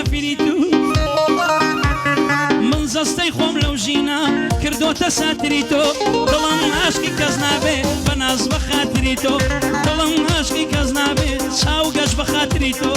مسافریتو من زەستەی خۆم لەو ژینە کردۆتە ساتری تۆ دڵم عاشقی کەس نابێ بەناز بە خاتری تۆ دڵم عاشقی کەس نابێ چاو گەشت بە خاتری تۆ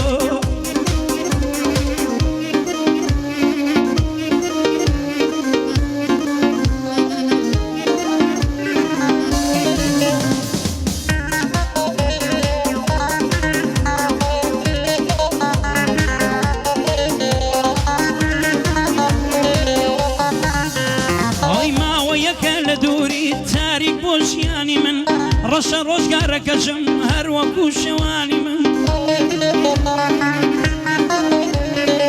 ژیانی من ڕەشە ڕۆژگارەکەشم هەر وەکو شەوانی من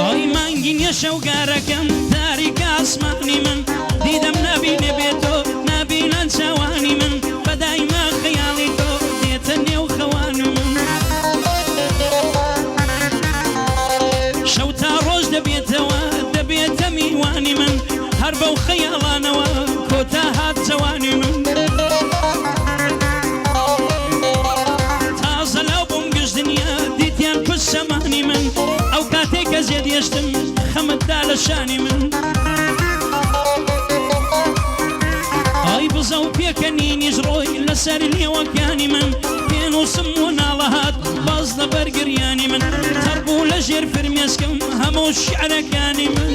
ئەی مانگی نییە شەوگارەکەم تاریکە ئاسمانی من دیدەم نابینێ بێتۆ نابینان چاوانی من بەدایما خەیاڵی تۆ دێتە نێو خەوانی من شەو تا ڕۆژ دەبێتەوە دەبێتە میوانی من هەر بەو خەیاڵانەوە کۆتا هات جەوانی من شەمانی من ئەو کاتێکە زێدێشتم خەمتدا لە شانی من ئای بزە و پێکەنینیش ڕۆی لەسەر لێوەکانی من پێنووسم و ناڵەهات باز لە بەرگریانی من تەڕبوو لە ژێر فرمێسکەم هەموو شیعرەکانی من